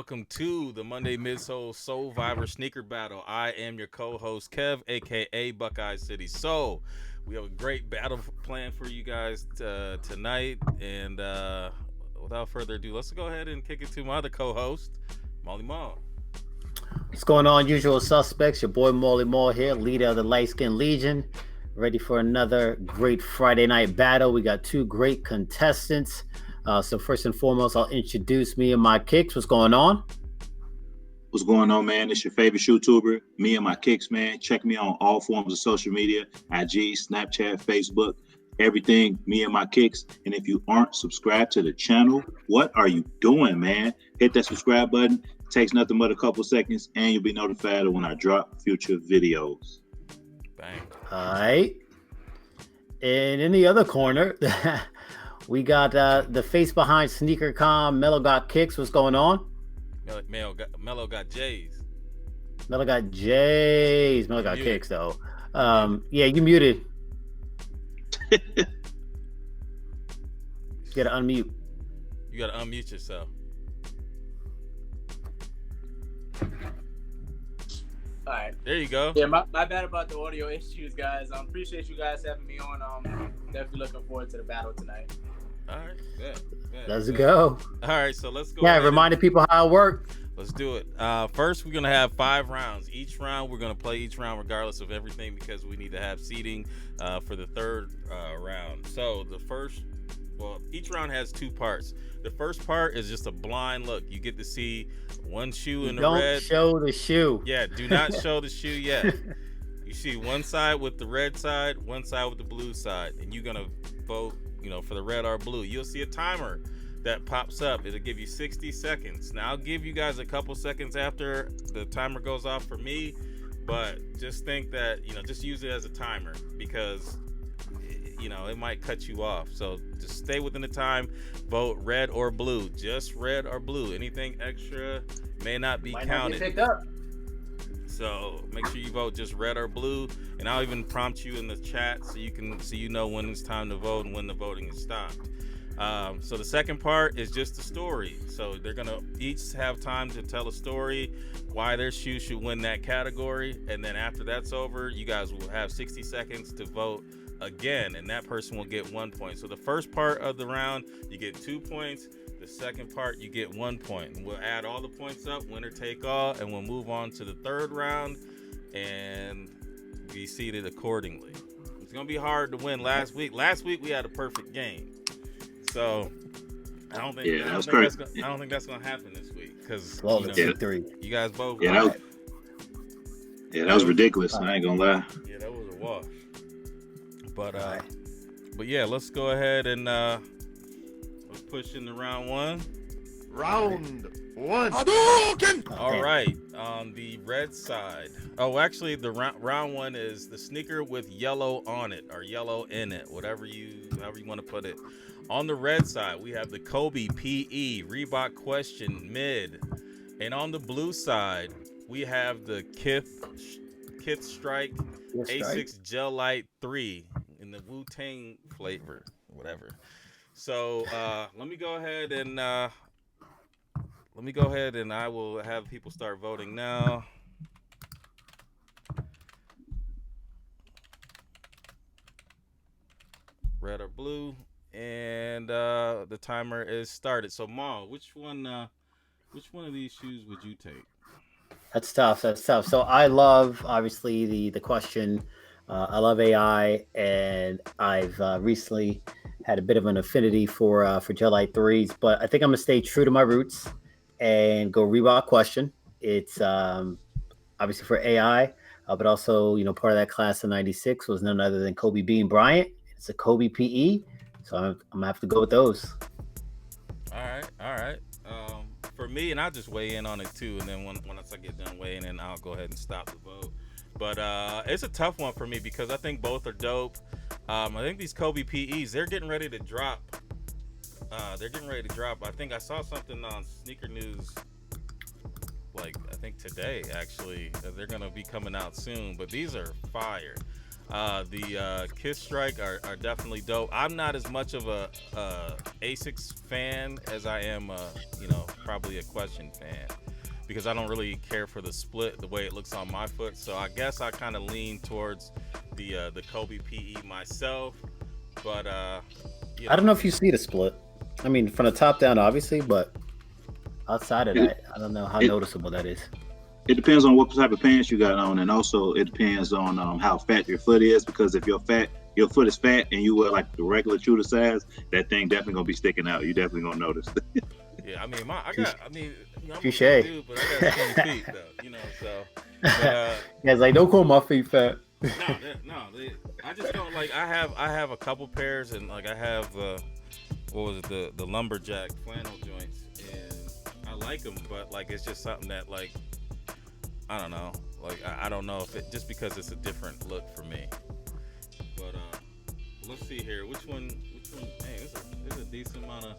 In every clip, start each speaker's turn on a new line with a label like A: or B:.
A: welcome to the Monday Midsole Soleviver Sneaker Battle. I am your co-host Kev, aka Buckeye City. So we have a great battle plan for you guys tonight, and without further ado, let's go ahead and kick it to my other co-host, Molly Mall.
B: What's going on, usual suspects? Your boy Molly Moore here, leader of the Light Skin Legion, ready for another great Friday night battle. We got two great contestants. So first and foremost, I'll introduce MeNMyKickz. What's going on?
C: What's going on, man? It's your favorite YouTuber, MeNMyKickz, man. Check me on all forms of social media, IG, Snapchat, Facebook, everything, MeNMyKickz. And if you aren't subscribed to the channel, what are you doing, man? Hit that subscribe button. It takes nothing but a couple seconds, and you'll be notified when I drop future videos.
A: Bang.
B: All right. And in the other corner, we got the face behind SneakerCom, Melogotjays. What's going on?
A: Melogotjays.
B: Melogotjays, though. Yeah, you muted. You gotta unmute.
A: You gotta unmute yourself.
D: All right.
A: There you go.
D: Yeah, my bad about the audio issues, guys. Appreciate you guys having me on. Definitely looking forward to the battle tonight.
A: All right. Good.
B: Let's go.
A: All right, so let's go.
B: Yeah, reminding people how it worked.
A: Let's do it. First, we're going to have 5 rounds. Each round, we're going to play each round regardless of everything because we need to have seating for the third round. So each round has 2 parts. The first part is just a blind look. You get to see one shoe in the red.
B: Don't show the shoe.
A: Yeah, do not show the shoe yet. You see one side with the red side, one side with the blue side, and you're going to vote, for the red or blue. You'll see a timer that pops up. It'll give you 60 seconds. Now, I'll give you guys a couple seconds after the timer goes off for me, but just think that, just use it as a timer because, it might cut you off. So just stay within the time, vote red or blue, just red or blue. Anything extra may not be counted.
D: Not get picked up.
A: So make sure you vote just red or blue, and I'll even prompt you in the chat so you know when it's time to vote and when the voting is stopped. So the second part is just a story. So they're gonna each have time to tell a story why their shoe should win that category, and then after that's over, you guys will have 60 seconds to vote again, and that person will get 1 point. So the first part of the round, you get 2 points. The second part, you get 1 point. And we'll add all the points up, winner take all, and we'll move on to the third round and be seated accordingly. It's gonna be hard to win. Last week we had a perfect game. So I don't think that's gonna happen this week because you guys both.
C: That was ridiculous. I ain't gonna lie.
A: Yeah, that was a wash. But yeah, let's go ahead and let's push into round 1.
E: Round 1.
A: All right, on the red side. Oh, actually, the round 1 is the sneaker with yellow on it or yellow in it, however you want to put it. On the red side, we have the Kobe PE Reebok Question Mid, and on the blue side, we have the Kith Strike A6 Gel Light 3 in the Wu-Tang flavor, whatever. So let me go ahead and I will have people start voting now. Red or blue, and the timer is started. So Ma, which one of these shoes would you take?
B: That's tough. So I love, obviously, the question. I love AI, and I've recently had a bit of an affinity for Gel Light 3s, but I think I'm going to stay true to my roots and go Reebok Question. It's obviously for AI, but also, part of that class of 96 was none other than Kobe Bean Bryant. It's a Kobe PE, so I'm going to have to go with those.
A: All right. For me, and I'll just weigh in on it too, and then once I get done weighing in, I'll go ahead and stop the vote. But it's a tough one for me because I think both are dope. I think these Kobe PEs, they're getting ready to drop. I think I saw something on Sneaker News, I think today, actually. They're going to be coming out soon, but these are fire. The Kiss Strike are definitely dope. I'm not as much of a Asics fan as I am, probably a Question fan, because I don't really care for the split the way it looks on my foot. So I guess I kind of lean towards the Kobe PE myself. But
B: I don't know if you see the split. I mean, from the top down, obviously, but outside of that, I don't know how noticeable that is.
C: It depends on what type of pants you got on, and also it depends on how fat your foot is. Because if your foot is fat, and you wear like the regular shooter size, that thing definitely gonna be sticking out. You definitely gonna notice.
A: Yeah, I mean, I'm a
B: Touche.
A: big dude, but I got 20 feet though, so. But,
B: yeah, it's like, don't call my feet fat.
A: I just don't like. I have a couple pairs, and like I have the lumberjack flannel joints, and I like them, but like it's just something that like. I don't know. Like I don't know if it just because it's a different look for me. But let's see here. Which one? Hey, there's a decent amount of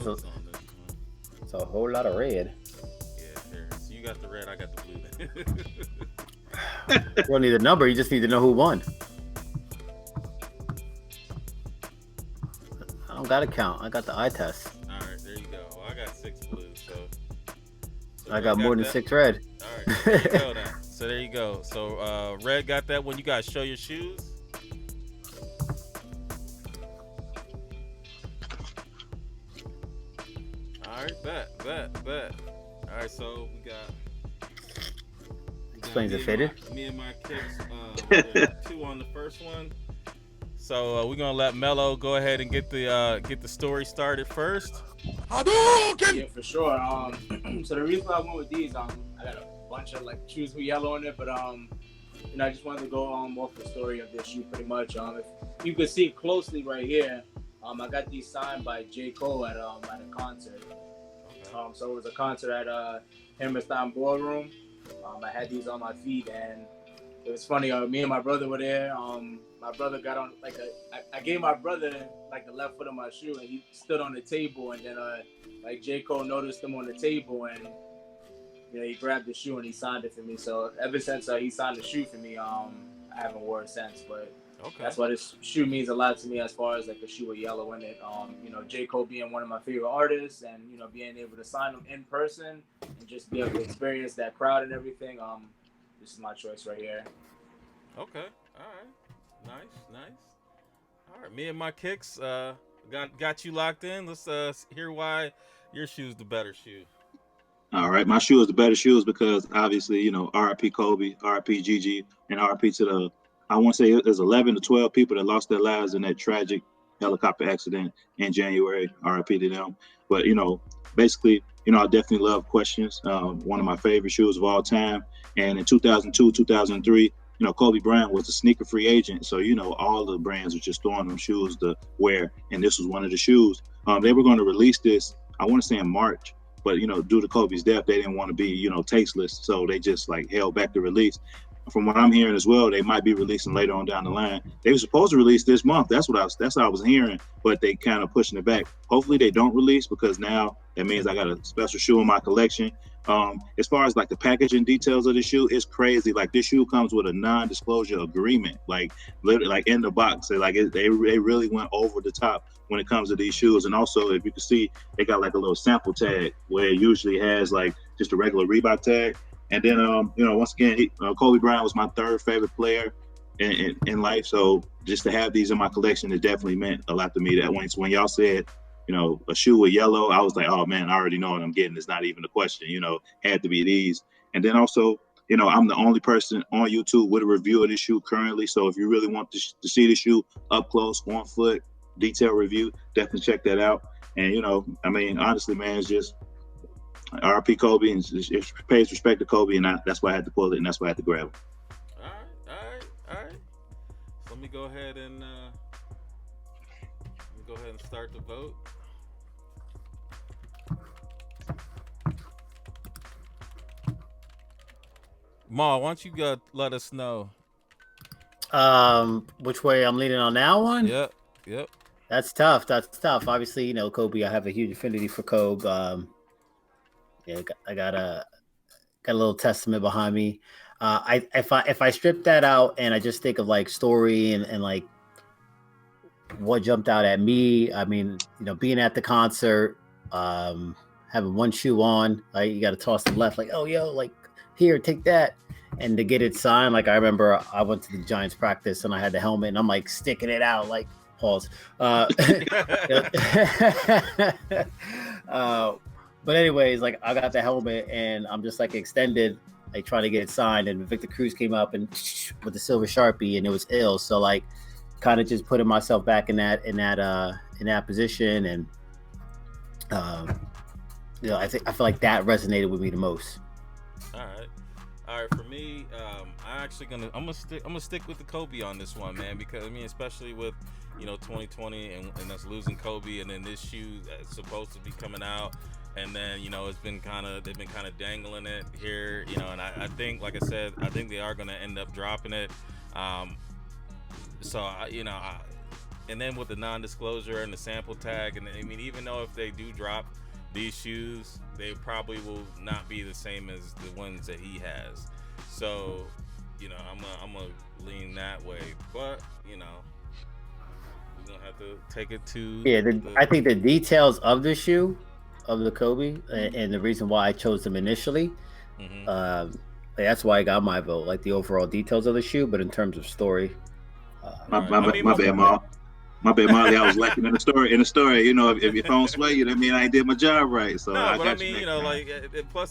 A: on this one.
B: It's a whole lot of red.
A: Yeah, here. So you got the red, I got the blue.
B: You don't need a number. You just need to know who won. I don't got to count. I got the eye test.
A: All right, there you go. Well, I got 6 blues, so
B: I got more than 6 red.
A: All right, there you go then. So there you go. So Red got that one. You guys show your shoes. All right, bet. All right, so we got
B: Explains it faded.
A: MeNMyKickz, 2 on the first one. So we're gonna let Melo go ahead and get the story started first.
D: Yeah, for sure. So the reason why I went with these, I got a bunch of like shoes with yellow in it, but I just wanted to go off the story of this shoe pretty much. If you can see closely right here, I got these signed by J. Cole at a concert. So it was a concert at Hammerstein Ballroom. I had these on my feet, and it was funny. Me and my brother were there. My brother got on I gave my brother like the left foot of my shoe, and he stood on the table, and then like J. Cole noticed him on the table, and he grabbed the shoe and he signed it for me. So ever since he signed the shoe for me, I haven't worn it since. But that's why this shoe means a lot to me, as far as like a shoe with yellow in it. J. Cole being one of my favorite artists, and being able to sign him in person and just be able to experience that crowd and everything. This is my choice right here.
A: Okay, all right. Nice. All right, MeNMyKickz, got you locked in. Let's hear why your shoe's the better shoe.
C: All right, my shoe is the better shoes because obviously, RIP Kobe, RIP Gigi, and RIP to the, I want to say there's 11 to 12 people that lost their lives in that tragic helicopter accident in January. RIP to them. But, basically, I definitely love Questions. One of my favorite shoes of all time. And in 2002, 2003, Kobe Bryant was a sneaker free agent. So, all the brands were just throwing them shoes to wear. And this was one of the shoes. They were going to release this, I want to say in March. But, due to Kobe's death, they didn't want to be, tasteless. So they just held back the release. From what I'm hearing as well, they might be releasing later on down the line. They were supposed to release this month. That's what I was hearing, but they kind of pushing it back. Hopefully they don't release, because now that means I got a special shoe in my collection. As far as the packaging details of the shoe, it's crazy. This shoe comes with a non-disclosure agreement, literally in the box. They really went over the top when it comes to these shoes. And also, if you can see, they got a little sample tag where it usually has just a regular Reebok tag. And then, once again, Kobe Bryant was my third favorite player in life. So just to have these in my collection, it definitely meant a lot to me. That when y'all said, a shoe with yellow, I was like, oh man, I already know what I'm getting. It's not even a question, had to be these. And then also, I'm the only person on YouTube with a review of this shoe currently. So if you really want to see the shoe up close, on foot, detailed review, definitely check that out. And, honestly, man, it's just, RP Kobe, and it pays respect to Kobe, and that's why I had to pull it, and that's why I had to grab it.
A: All right. So let me go ahead and start the vote. Ma, why don't you go let us know?
B: Which way I'm leaning on that one?
A: Yep.
B: That's tough. Obviously, Kobe. I have a huge affinity for Kobe. I got a little testament behind me. If I strip that out and I just think of like story and like what jumped out at me, I mean, being at the concert, having one shoe on, like you got to toss the left, like, oh yo, like here, take that, and to get it signed. Like I remember I went to the Giants practice and I had the helmet and I'm like sticking it out, like pause. But anyways, like I got the helmet and I'm just like extended, like trying to get it signed, and Victor Cruz came up and with the silver Sharpie, and it was ill. So like, kind of just putting myself back in that position, and I feel like that resonated with me the most. All
A: right. For me, I'm gonna stick with the Kobe on this one, man, because I mean, especially with 2020 and us losing Kobe, and then this shoe that's supposed to be coming out. And then they've been kind of dangling it here, and I think, like I said, I think they are going to end up dropping it. So and then with the non-disclosure and the sample tag, and I mean, even though if they do drop these shoes, they probably will not be the same as the ones that he has. So I'm gonna lean that way, but we're gonna have to take it to
B: I think the details of the shoe, of the Kobe, and the reason why I chose them initially, that's why I got my vote, like the overall details of the shoe. But in terms of story,
C: my bad, Molly. I was lacking in the story. If your phone sway you, that mean I did my job right. So
A: plus,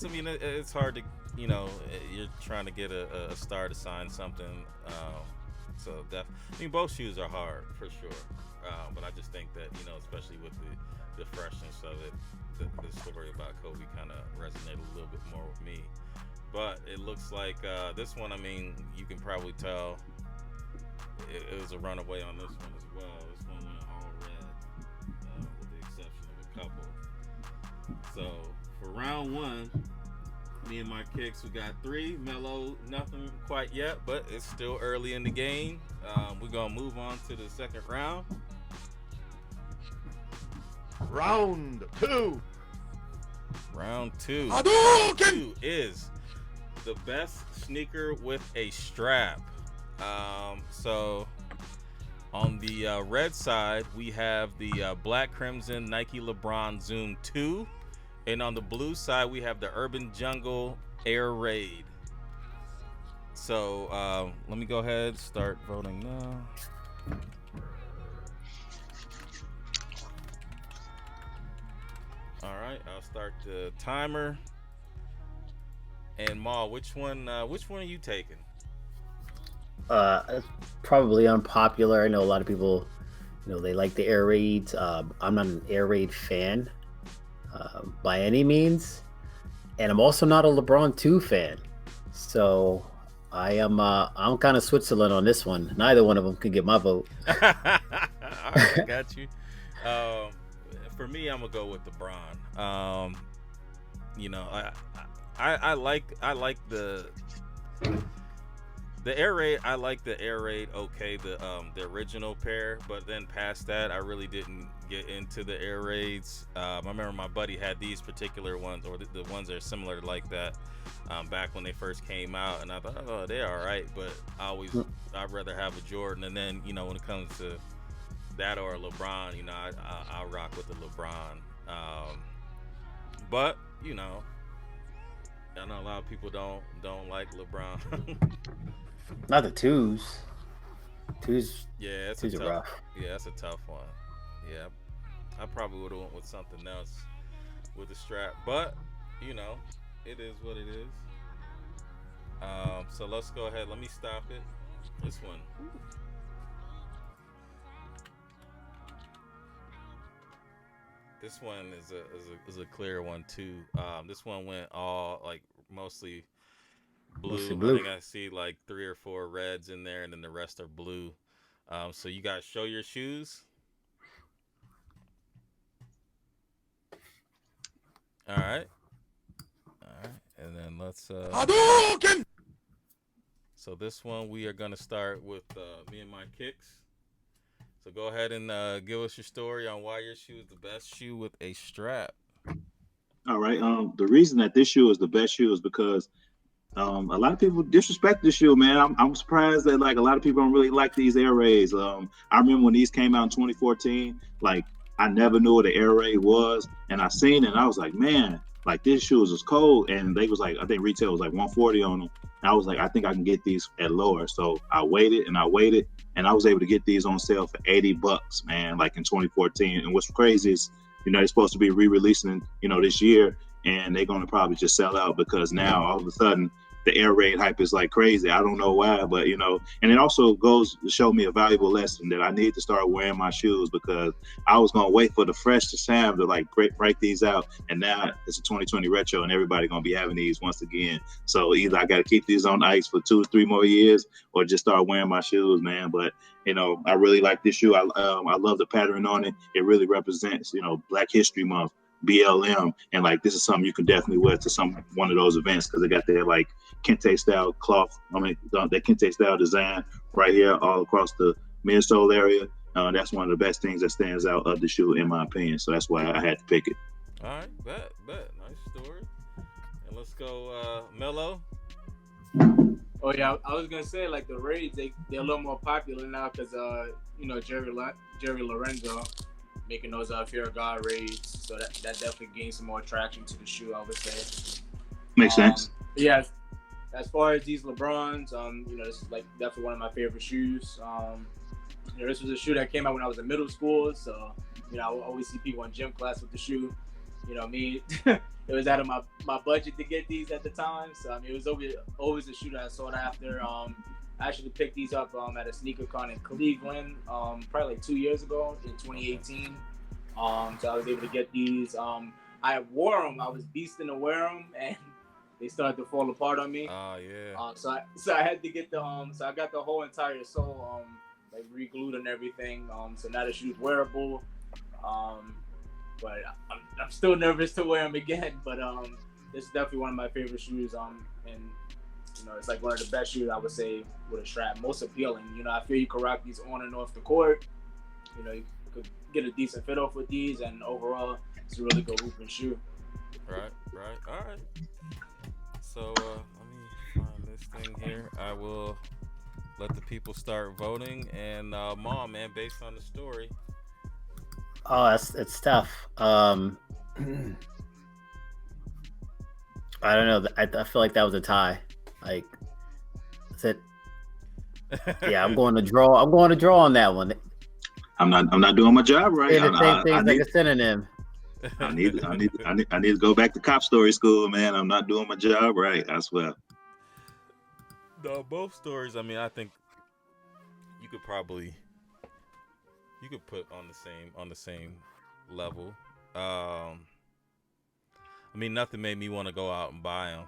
A: I mean, it's hard to, you're trying to get a star to sign something. So both shoes are hard for sure. But I just think that especially with the freshness of it, the story about Kobe kind of resonated a little bit more with me. But it looks like this one, I mean, you can probably tell it was a runaway on this one as well. This one went all red, with the exception of a couple. So for round one, MeNMyKickz, we got 3. Melo, nothing quite yet, but it's still early in the game. We're going to move on to the second round.
E: Round 2.
A: Round 2.
E: Hadouken!
A: Round 2 is the best sneaker with a strap. So on the red side, we have the Black Crimson Nike LeBron Zoom 2. And on the blue side, we have the Urban Jungle Air Raid. So let me go ahead, start voting now. All right, I'll start the timer. And Ma, which one are you taking?
B: It's probably unpopular. I know a lot of people, they like the air raids. I'm not an air raid fan by any means, and I'm also not a LeBron 2 fan. So I'm kind of Switzerland on this one. Neither one of them can get my vote.
A: All right, got you. For me, I'm gonna go with LeBron. I like the air raid. I like the air raid. Okay, the original pair, but then past that, I really didn't get into the air raids. I remember my buddy had these particular ones, or the ones that are similar like that, back when they first came out, and I thought, oh, they're all right, but I'd rather have a Jordan. And then when it comes to that or a LeBron, I'll rock with the LeBron. But I know a lot of people don't like LeBron.
B: Not the twos.
A: Yeah,
B: twos are rough.
A: Yeah, that's a tough one. Yeah, I probably would have went with something else with the strap, but it is what it is. So let's go ahead. Let me stop it. This one. This one is a clear one too. This one went all like mostly blue. I think I see like 3 or 4 reds in there, and then the rest are blue. So you guys show your shoes. All right, and then let's.
E: Hadouken!
A: So this one we are gonna start with MeNMyKickz. So go ahead and give us your story on why your shoe is the best shoe with a strap.
C: All right. The reason that this shoe is the best shoe is because A lot of people disrespect the shoe, man. I'm surprised that like a lot of people don't really like these air raids. I remember when these came out in 2014, like I never knew what an air raid was, and I seen it and I was like, man, like this shoes is cold. And they was like, I think retail was like 140 on them. And I was like, I think I can get these at lower. So I waited and I waited, and I was able to get these on sale for $80, man, like in 2014. And what's crazy is, they're supposed to be re-releasing, this year, and they're going to probably just sell out because now all of a sudden the air raid hype is like crazy. I don't know why, but and it also goes to show me a valuable lesson that I need to start wearing my shoes, because I was going to wait for the fresh to Sam to like break these out, and now it's a 2020 retro and everybody going to be having these once again. So either I got to keep these on ice for 2 or 3 more years or just start wearing my shoes, man. But I really like this shoe. I love the pattern on it. It really represents Black History Month, BLM, and like this is something you can definitely wear to one of those events, because they got their like kente style cloth. That kente style design right here all across the midsole area. That's one of the best things that stands out of the shoe, in my opinion. So that's why I had to pick it.
A: All right, bet. Nice story. And let's go, Melo.
D: Oh yeah, I was gonna say like the raids, they're a little more popular now because Jerry Lorenzo making those Fear of God raids, so that definitely gains some more attraction to the shoe, I would say.
C: Makes sense.
D: Yeah, as far as these LeBrons, this is like definitely one of my favorite shoes. This was a shoe that came out when I was in middle school, so I always see people in gym class with the shoe. Me, it was out of my budget to get these at the time, so it was always a shoe that I sought after. I actually picked these up at a sneaker con in Cleveland, probably like 2 years ago in 2018. So I was able to get these. I wore them. I was beasting to wear them, and they started to fall apart on me.
A: Oh yeah.
D: So I had to get so I got the whole entire sole like re-glued and everything. So now the shoe's wearable. But I'm still nervous to wear them again. But this is definitely one of my favorite shoes. And it's like one of the best shoes I would say with a strap, most appealing. I feel you can rock these on and off the court. You could get a decent fit off with these, and overall, it's a really good hooping shoe.
A: Right. All right. So let me find this thing here. I will let the people start voting. And Mom, man, based on the story.
B: Oh, it's tough. I don't know. I feel like that was a tie. Like, that's it. Yeah, I'm going to draw. I'm going to draw on that one.
C: I'm not doing my job right.
B: Saying the same thing like a synonym.
C: I need to go back to cop story school, man. I'm not doing my job right, I swear.
A: No, both stories. I think you could put on the same level. Nothing made me want to go out and buy them.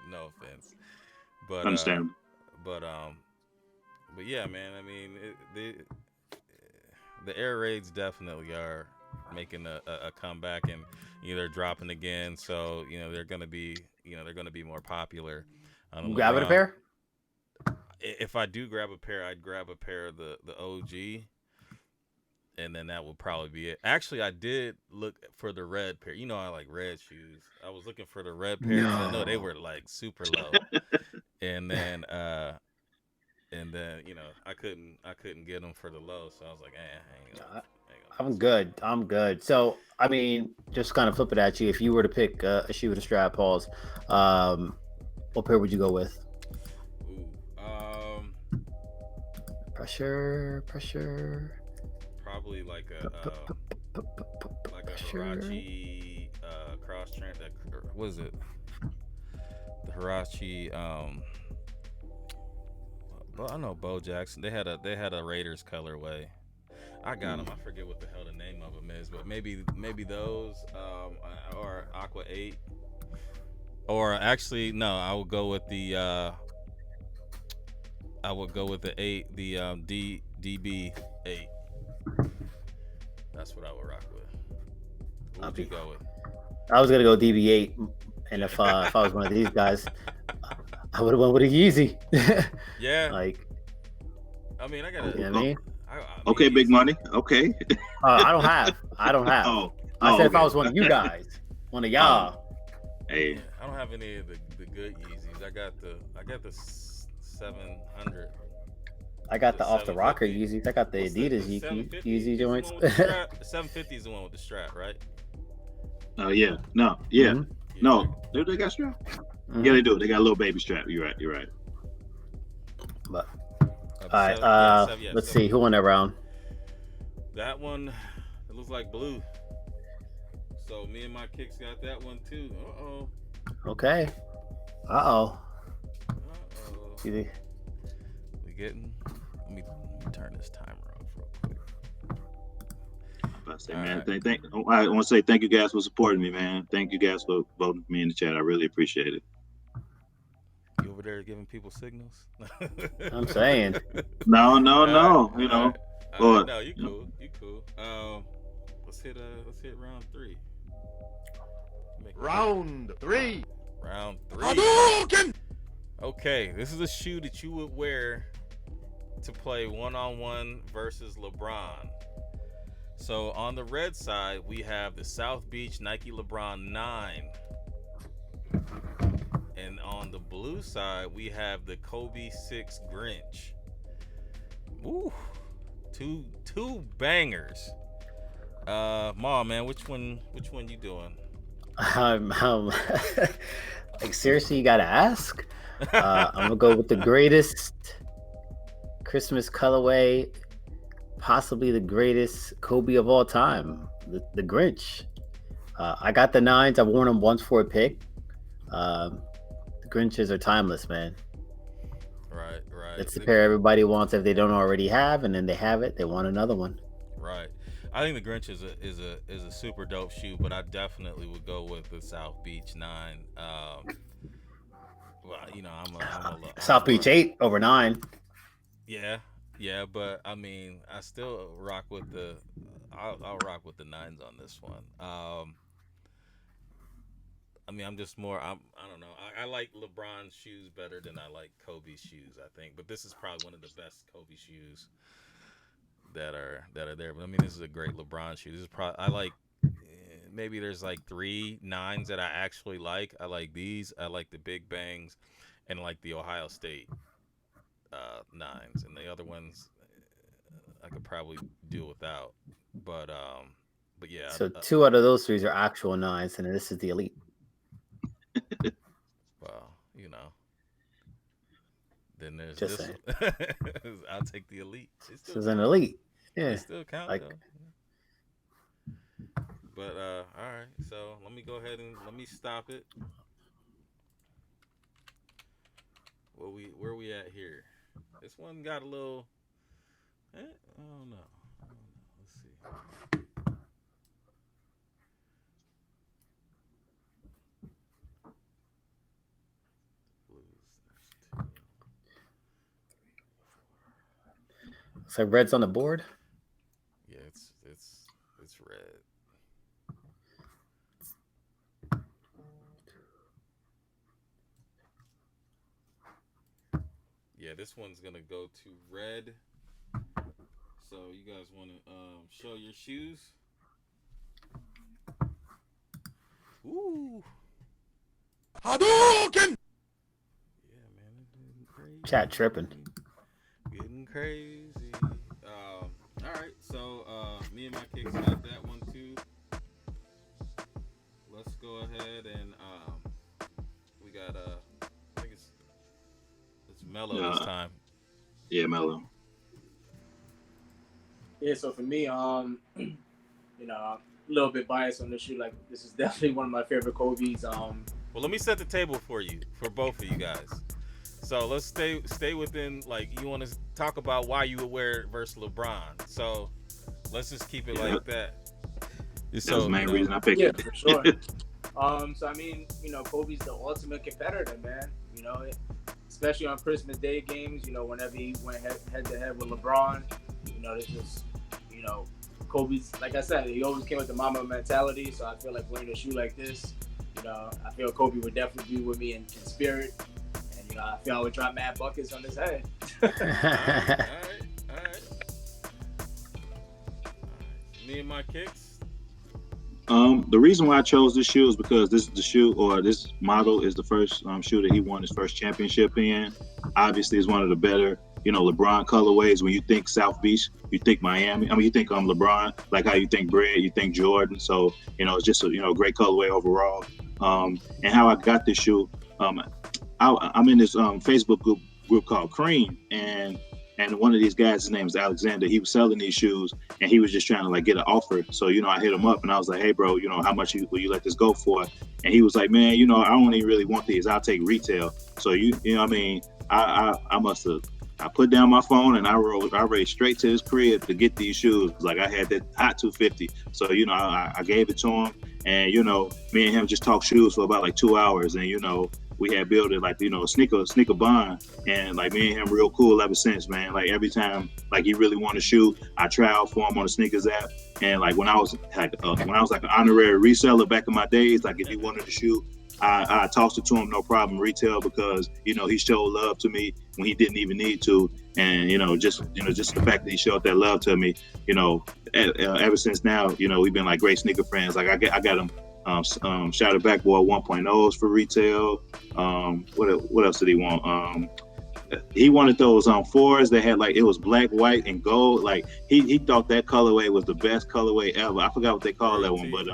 A: No offense, but
C: understand.
A: But yeah, man. The air raids definitely are making a comeback, and they're dropping again. So they're gonna be more popular.
B: You grabbing a pair?
A: If I do grab a pair, I'd grab a pair of the OG, and then that would probably be it. Actually, I did look for the red pair. I like red shoes. I was looking for the red pair. No. I know they were like super low, and then I couldn't get them for the low, so I was like,
B: I'm good. So just kind of flip it at you. If you were to pick a shoe with a strap, pause, what pair would you go with? Pressure.
A: Probably like a Hirachi cross train. What is it? The Hirachi. I know Bo Jackson. They had a Raiders colorway. I got them. I forget what the hell the name of them is, but maybe those or Aqua 8. Or actually, no, I would go with the 8, the DB 8. That's what I would rock with. What would you go with?
B: I was gonna go DB8, and if I was one of these guys, I would have went with a Yeezy.
A: Yeah.
B: Like,
A: I gotta.
B: You know what I mean?
C: Okay, big money. Okay.
B: I don't have. I said if I was one of you guys, one of y'all.
C: Hey,
A: I don't have any of the good Yeezys. I got the 700.
B: I got the off the rocker
A: 750.
B: Yeezys. I got the
A: What's
B: Adidas
A: the 750
B: Yeezy
A: is the
B: joints.
A: one with the strap? The 750 is the one with the strap, right?
C: Oh yeah, no, yeah,
B: Mhm.
C: no. They got strap.
B: Mhm.
C: Yeah, they do. They got a little baby strap. You're right. You're right.
B: But all right, let's see who won that round.
A: That one, it looks like blue. So MeNMyKickz got that one too. Uh-oh.
B: Okay. Uh-oh.
A: We getting. Let me turn this timer off real quick.
C: I say, man, I want to say thank you guys for supporting me, man. Thank you guys for voting for me in the chat. I really appreciate it.
A: You over there giving people signals?
B: I'm saying.
C: No. You know.
A: No, you cool. You cool. Let's hit round 3.
E: Round 3.
A: Round 3.
E: Hadouken!
A: Okay, this is a shoe that you would wear to play one-on-one versus LeBron. So on the red side, we have the South Beach Nike LeBron 9. And on the blue side, we have the Kobe 6 Grinch. Ooh, two bangers. Ma, man, which one you doing?
B: Like seriously, you gotta ask. I'm gonna go with the greatest Christmas colorway, possibly the greatest Kobe of all time, the Grinch. I got the 9s. I've worn them once for a pick. The Grinches are timeless, man.
A: Right.
B: It's the pair everybody wants if they don't already have, and then they have it, they want another one.
A: Right. I think the Grinch is a super dope shoe, but I definitely would go with the South Beach 9. Well, you know, I'm
B: South Beach 8 over 9.
A: Yeah, but I mean, I still rock with I'll rock with the 9s on this one. I mean, I'm just more. I don't know. I like LeBron's shoes better than I like Kobe's shoes, I think. But this is probably one of the best Kobe shoes that are there. But I mean, this is a great LeBron shoe. This is probably I like. Maybe there's like 3 9s that I actually like. I like these. I like the Big Bangs, and like the Ohio State 9s, and the other ones I could probably do without. But yeah.
B: So 2 out of those 3 are actual 9s, and this is the elite.
A: Well, you know. Then there's
B: Just
A: this. I'll take the elite.
B: This is an elite. Yeah.
A: It still count
B: Like,
A: though. But all right, so let me go ahead and let me stop it. Where we at here? This one got a little. I don't know. Let's see.
B: So red's on the board.
A: Yeah, it's red. Yeah, this one's gonna go to red. So you guys want to show your shoes? Ooh.
E: Hadouken!
A: Yeah, man, it's getting crazy.
B: Chat tripping.
A: Getting crazy. All right, so MeNMyKickz got that one too. Let's go ahead and we got I think it's Melo this time.
C: Yeah, Melo.
D: Yeah, so for me, you know, a little bit biased on this shoe. Like, this is definitely one of my favorite Kobe's.
A: Well, let me set the table for you, for both of you guys. So let's stay within, like, you want to talk about why you would wear it versus LeBron. So let's just keep it like that.
C: That's the main reason I picked
D: it.
C: it.
D: For sure. So I mean, you know, Kobe's the ultimate competitor, man. You know, especially on Christmas Day games. You know, whenever he went head to head with LeBron, you know, it's just, you know, Kobe's, like I said, he always came with the mama mentality. So I feel like wearing a shoe like this, you know, I feel Kobe would definitely be with me in spirit. And, you know, I feel I would drop mad buckets on his head.
A: All right. MeNMyKickz.
C: the reason why I chose this shoe is because this is the shoe, or this model is the first shoe that he won his first championship in. Obviously, it's one of the better, LeBron colorways. When you think South Beach, you think Miami. I mean, you think LeBron, like how you think Bread, you think Jordan. So, it's just a great colorway overall. And how I got this shoe, I'm in this Facebook group called Cream, and one of these guys, his name is Alexander. He was selling these shoes, and he was just trying to like get an offer. So I hit him up, and I was like, "Hey, bro, how much will you let this go for?" And he was like, "Man, I don't even really want these. I'll take retail." So what I mean, I must have. I put down my phone and I raced straight to his crib to get these shoes. Like I had that hot 250. So, I gave it to him, and, me and him just talked shoes for about like 2 hours. And, we had built it like, a sneaker bond. And like me and him real cool ever since, man. Like every time like he really wanted a shoe, I try out for him on the sneakers app. And like when I was like an honorary reseller back in my days, like if he wanted a shoe, I tossed it to him, no problem, retail, because he showed love to me when he didn't even need to, and just the fact that he showed that love to me, ever since now, we've been like great sneaker friends. Like I got him Shadow Backboard 1.0s for retail. What else did he want? He wanted those fours that had like it was black, white, and gold. Like he thought that colorway was the best colorway ever. I forgot what they call that one, but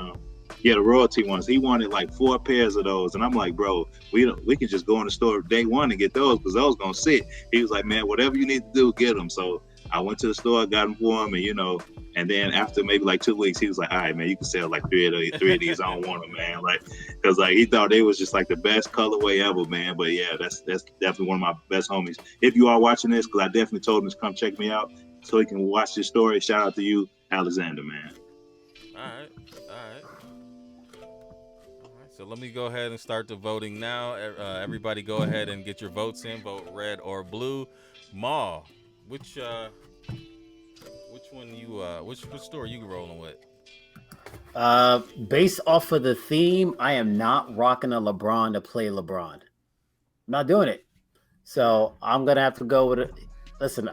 C: yeah, the royalty ones. He wanted like 4 pairs of those, and I'm like, bro, we could just go in the store day one and get those because those gonna sit. He was like, man, whatever you need to do, get them. So I went to the store, got them for him, and and then after maybe like 2 weeks, he was like, all right, man, you can sell like three of these. I don't want them, man. Like, because like he thought they was just like the best colorway ever, man. But yeah, that's definitely one of my best homies. If you are watching this, because I definitely told him to come check me out so he can watch this story. Shout out to you, Alexander, man.
A: All right. So let me go ahead and start the voting now. Everybody go ahead and get your votes in. Vote red or blue. Ma, which one which store you rolling with?
B: Based off of the theme, I am not rocking a LeBron to play LeBron. I'm not doing it. So I'm gonna have to go with it. Listen,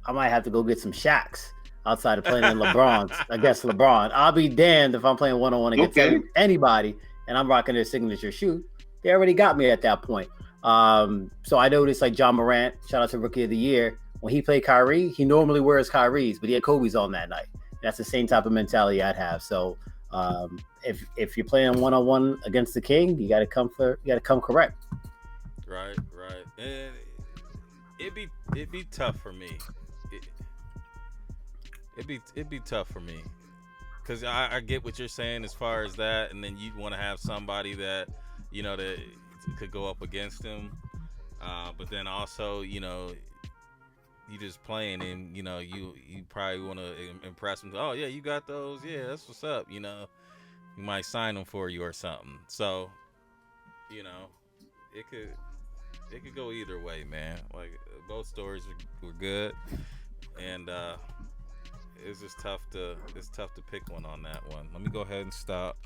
B: I might have to go get some Shaqs outside of playing in LeBron's against LeBron. I'll be damned if I'm playing one-on-one against anybody and I'm rocking their signature shoe. They already got me at that point. So I noticed like John Morant, shout out to Rookie of the Year, when he played Kyrie, he normally wears Kyrie's, but he had Kobe's on that night. That's the same type of mentality I'd have. So if you're playing one-on-one against the King, you gotta come correct.
A: Right. And it'd be tough for me. It'd be tough for me. Because I get what you're saying as far as that, and then you'd want to have somebody that, that could go up against him. But then also, you just playing and, you probably want to impress him. Oh, yeah, you got those? Yeah, that's what's up, You might sign them for you or something. So, it could go either way, man. Like, both stories were good. And, it's just tough to pick one on that one. Let me go ahead and stop.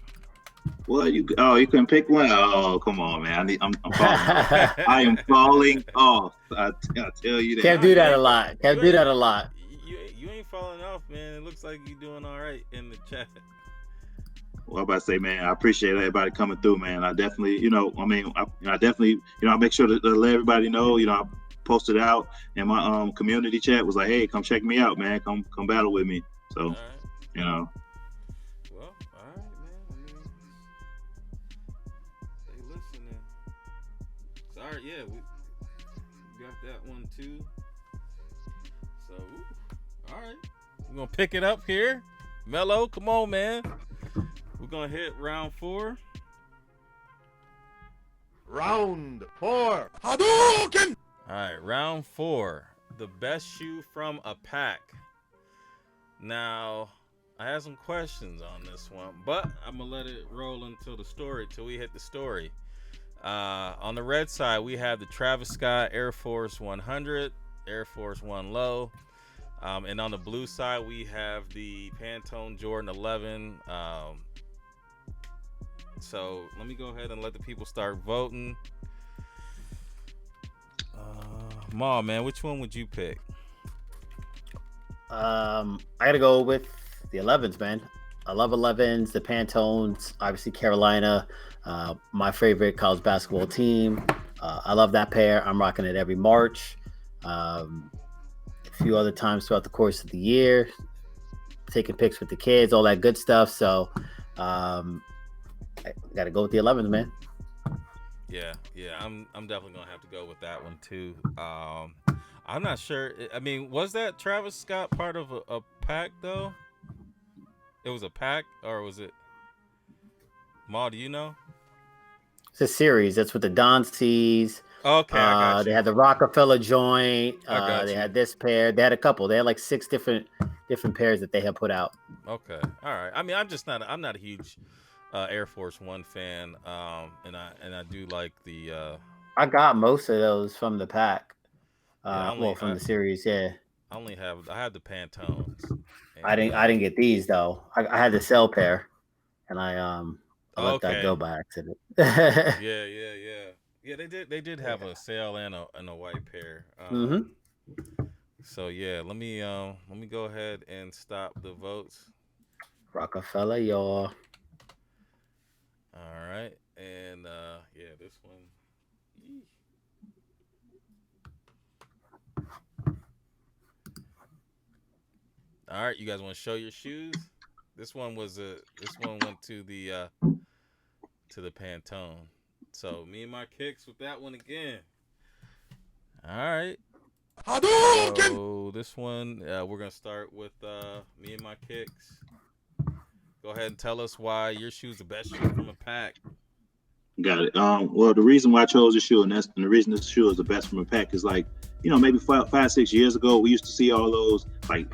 C: Well, you couldn't pick one. Oh, come on, man! I'm falling off. I am falling off. I tell you that.
B: Can't do that a lot.
A: You ain't falling off, man. It looks like you're doing all right in the chat.
C: Well, I'm about to say, man, I appreciate everybody coming through, man. I definitely, I definitely, I make sure to let everybody know, I posted out in my community chat, was like, hey, come check me out, man. Come battle with me. So,
A: right.
C: Well,
A: all right, man. They listening. Sorry, yeah, we got that one too. So, all right. We're going to pick it up here. Melo, come on, man. We're going to hit round 4.
E: Round 4. Hadouken!
A: All right, round 4. The best shoe from a pack. Now, I have some questions on this one, but I'm going to let it roll until we hit the story. On the red side, we have the Travis Scott Air Force 100, Air Force 1 Low. And on the blue side, we have the Pantone Jordan 11. So let me go ahead and let the people start voting. Ma, man, which one would you pick?
B: I gotta go with the 11s, man. I love 11s, the Pantones, obviously Carolina, my favorite college basketball team. I love that pair. I'm rocking it every March. A few other times throughout the course of the year, taking pics with the kids, all that good stuff. So I got to go with the 11s, man.
A: Yeah, I'm definitely gonna have to go with that one too. I'm not sure. I mean, was that Travis Scott part of a pack though? It was a pack, or was it? Ma, do you know?
B: It's a series. That's what the Don C's.
A: Okay, I got you.
B: They had the Rockefeller joint.
A: I got
B: they
A: you.
B: had this pair. They had a couple. They had like 6 different pairs that they had put out.
A: Okay, all right. I mean, I'm not a huge Air Force One fan, and I do like the.
B: I got most of those from the pack.
A: Yeah,
B: from the series, yeah.
A: I had the Pantones. And,
B: I didn't get these though. I had the Cell pair, and I let that go by accident.
A: Yeah. They did have a sale and a white pair. So yeah, let me go ahead and stop the votes.
B: Rockefeller, y'all.
A: All right, and this one. All right, you guys want to show your shoes? This one went to the Pantone. So MeNMyKickz with that one again. All right. So this one, we're gonna start with MeNMyKickz. Go ahead and tell us why your shoe's the best shoe from a pack.
C: Got it. Well, the reason why I chose this shoe, and the reason this shoe is the best from a pack is like, maybe 5-6 years ago, we used to see all those like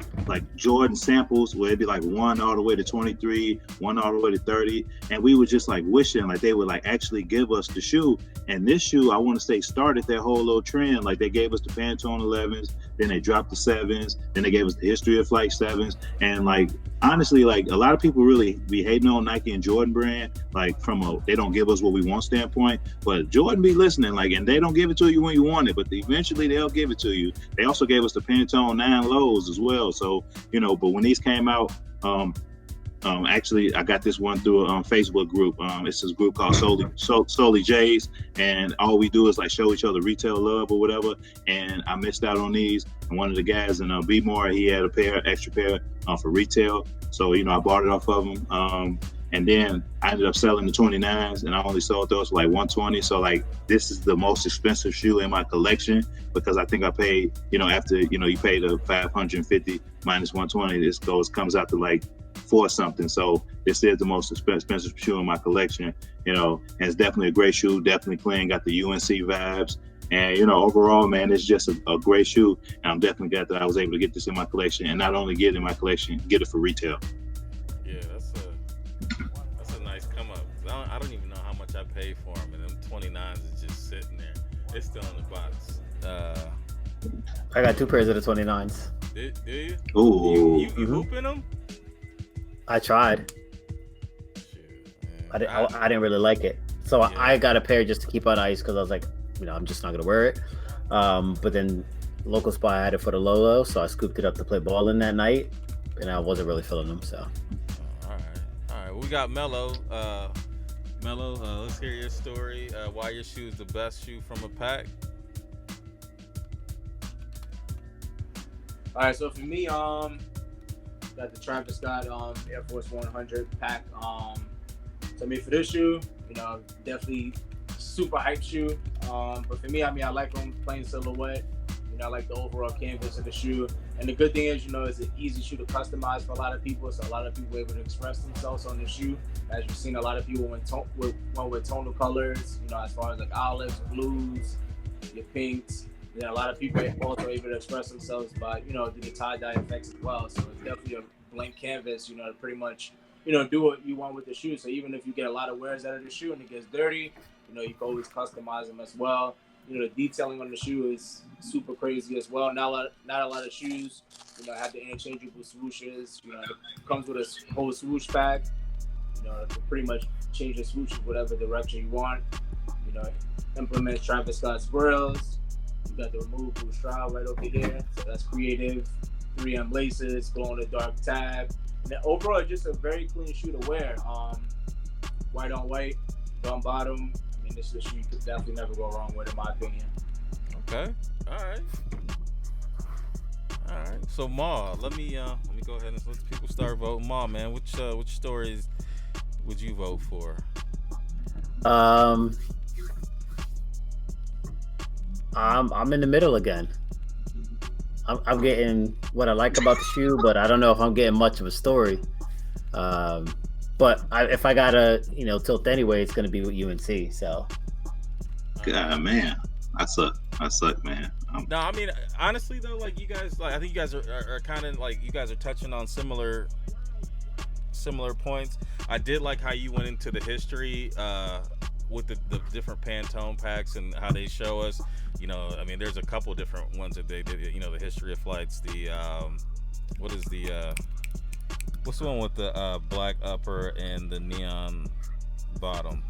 C: Jordan samples where it'd be like 1 all the way to 23, 1 all the way to 30, and we were just like wishing like they would like actually give us the shoe. And this shoe, I want to say, started that whole little trend. Like they gave us the Pantone 11s, then they dropped the 7s, then they gave us the history of Flight 7s, and like honestly, like a lot of people really be hating on Nike and Jordan brand, like they don't give us what we want standpoint, but Jordan be listening, like, and they don't give it to you when you want it, but eventually they'll give it to you. They also gave us the Pantone 9 lows as well. So, but when these came out, actually I got this one through a Facebook group. It's this group called Soleviver, and all we do is like show each other retail love or whatever. And I missed out on these, and one of the guys in B-More, he had extra pair for retail. So I bought it off of him. And then I ended up selling the 29s, and I only sold those for like 120. So like this is the most expensive shoe in my collection, because I think I paid, after you pay the 550 minus 120, this comes out to like 4 something. So this is the most expensive shoe in my collection, and it's definitely a great shoe, definitely clean, got the UNC vibes. And, overall, man, it's just a great shoe. And I'm definitely glad that I was able to get this in my collection, and not only get it in my collection, get it for retail.
A: Yeah, that's a nice come up. I don't even know how much I paid for them, and them 29s is just sitting there. It's still in the box.
B: I got 2 pairs of the 29s.
A: Do you?
C: Ooh.
A: You hooping them?
B: I tried.
A: Shoot,
B: I didn't really like it. So yeah. I got a pair just to keep on ice, because I was like, I'm just not going to wear it. But then local spot had it for the Lolo, so I scooped it up to play ball in that night, and I wasn't really feeling them. So.
A: All right. We got Melo. Melo, let's hear your story. Why your shoe is the best shoe from a pack.
D: All right, so for me, got the Travis Scott Air Force 100 pack. So for this shoe, definitely super hype shoe. But for me, I like them plain silhouette. I like the overall canvas of the shoe. And the good thing is, it's an easy shoe to customize for a lot of people. So a lot of people are able to express themselves on the shoe. As you've seen, a lot of people went with tonal colors, as far as like olives, blues, your pinks. Then a lot of people are also able to express themselves by, doing tie-dye effects as well. So it's definitely a blank canvas, to pretty much, do what you want with the shoe. So even if you get a lot of wears out of the shoe and it gets dirty, you can always customize them as well. The detailing on the shoe is super crazy as well. Not a lot of shoes, have the interchangeable swooshes. It comes with a whole swoosh pack. To pretty much change the swoosh in whatever direction you want. Implements Travis Scott's grills. You got the removable straw right over here, so that's creative. 3M laces, glow in the dark tab. And overall, it's just a very clean shoe to wear. White on white, gum bottom. I mean, this is a shoe you could definitely never go wrong with, in my opinion.
A: Okay. All right. All right. So Ma, let me go ahead and let people start voting. Ma, man, which stories would you vote for?
B: I'm in the middle again. I'm getting what I like about the shoe, but I don't know if I'm getting much of a story. But if I gotta, tilt anyway, it's gonna be with UNC. So.
C: God, man, I suck, man.
A: No, I mean, honestly though, like you guys, like I think you guys are kind of like you guys are touching on similar points. I did like how you went into the history with the different Pantone packs and how they show us. I mean, there's a couple different ones that they did. The history of flights. The what's the one with the black upper and the neon bottom?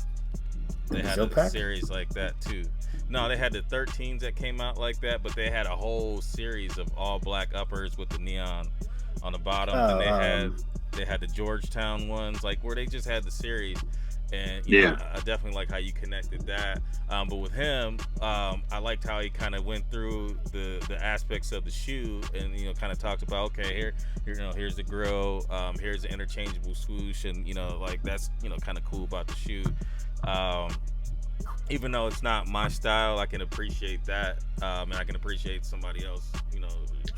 A: They had a series like that too. No, they had the 13s that came out like that, but they had a whole series of all black uppers with the neon on the bottom, and they had the Georgetown ones, like where they just had the series. And I definitely like how you connected that. But with him, I liked how he kind of went through the aspects of the shoe, and kind of talked about, okay, here's the grill, here's the interchangeable swoosh, and like that's kind of cool about the shoe. Even though it's not my style, I can appreciate that, and I can appreciate somebody else,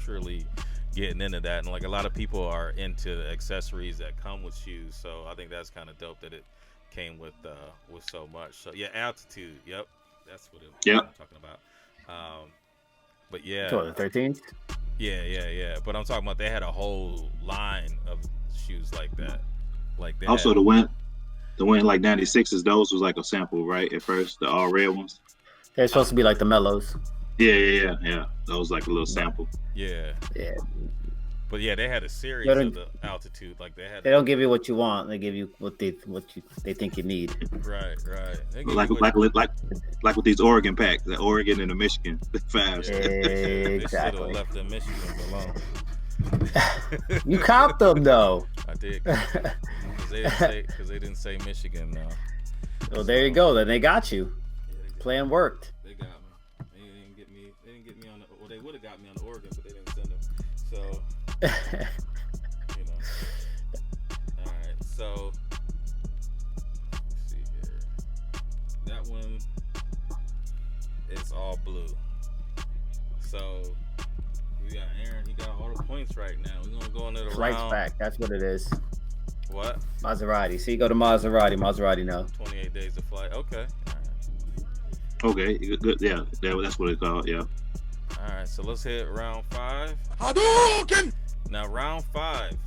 A: truly getting into that. And like a lot of people are into the accessories that come with shoes, so I think that's kind of dope that it came with so much. So yeah, altitude. Yep, that's what I'm talking about. But yeah,
B: so the 13s.
A: Yeah. But I'm talking about they had a whole line of shoes like that. Like they
C: also the win like 96s. Those was like a sample, right? At first, the all red ones.
B: They're supposed to be like the mellows.
C: Yeah. That was like a little sample.
A: Yeah. But yeah, they had a series of the altitude. Like they
B: don't give you what you want. They give you what they think you need.
A: Right.
C: Like with these Oregon packs, the Oregon and the Michigan 5s.
B: Exactly.
A: They should have left the Michigan alone.
B: You copped them though.
A: I did, because they didn't say Michigan. No.
B: Well, there you go. Then they got you. Plan worked.
A: They got me. They didn't get me on the. Well, they would have got me on the Oregon, but they didn't send them. So. All right, so let's see here. That one is all blue. So we got Aaron. He got all the points right now. We're gonna go into the
B: Flights
A: round.
B: back. That's what it is.
A: What?
B: Maserati. See, go to Maserati. Maserati now.
A: 28 days of flight. Okay. All right.
C: Okay. Good. Yeah. That's what it's called. Yeah.
A: All right. So let's hit round 5.
E: Hadouken!
A: Now, round 5.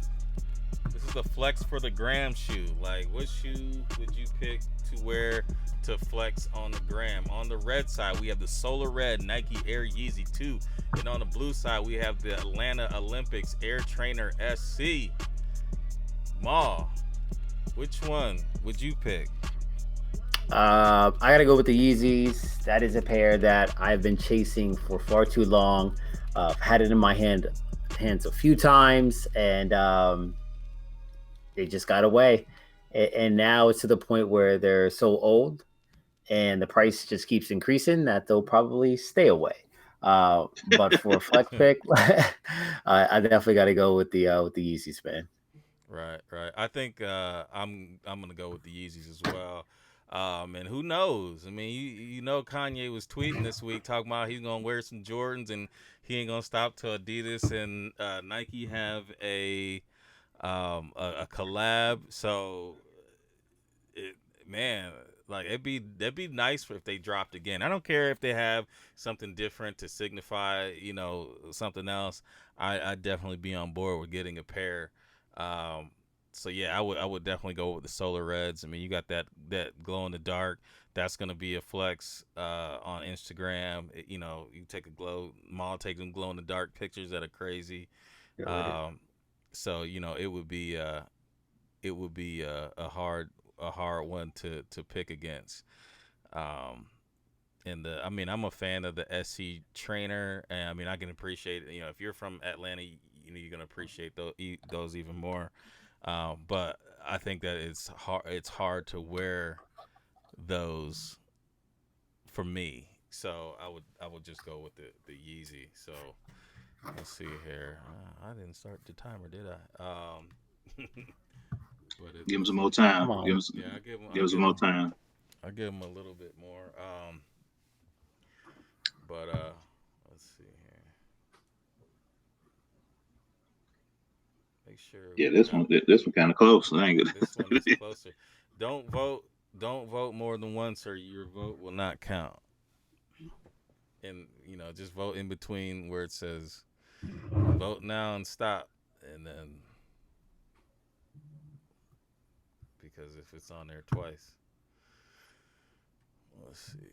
A: This is the flex for the gram shoe. Like, what shoe would you pick to wear to flex on the gram? On the red side, we have the Solar Red Nike Air Yeezy 2. And on the blue side, we have the Atlanta Olympics Air Trainer SC. Ma, which one would you pick?
B: I gotta go with the Yeezys. That is a pair that I've been chasing for far too long. I've had it in my hands a few times, and they just got away. And now it's to the point where they're so old, and the price just keeps increasing that they'll probably stay away. But for a flex pick, I definitely got to go with the Yeezys, man.
A: Right. I think I'm gonna go with the Yeezys as well. And who knows? I mean, you know, Kanye was tweeting this week talking about he's gonna wear some Jordans and he ain't gonna stop till Adidas and Nike have a collab. So, that'd be nice if they dropped again. I don't care if they have something different to signify, something else. I'd definitely be on board with getting a pair. So yeah, I would definitely go with the Solar Reds. I mean, you got that glow in the dark. That's gonna be a flex on Instagram. You take Maul take them glow in the dark pictures that are crazy. So it would be a hard one to pick against. I'm a fan of the SC trainer, and I mean I can appreciate it. If you're from Atlanta, you're gonna appreciate those even more. But I think that it's hard to wear those for me. So I would just go with the Yeezy. So let's see here. I didn't start the timer, did I? But
C: Give him some more time.
B: Come on.
C: Give him some more time.
A: I'll give him a little bit more. But let's see here. Make sure.
C: Yeah, this one kind of close. I ain't good.
A: This one is closer. Don't vote more than once, or your vote will not count. And just vote in between where it says vote now and stop, and then because if it's on there twice, let's see here.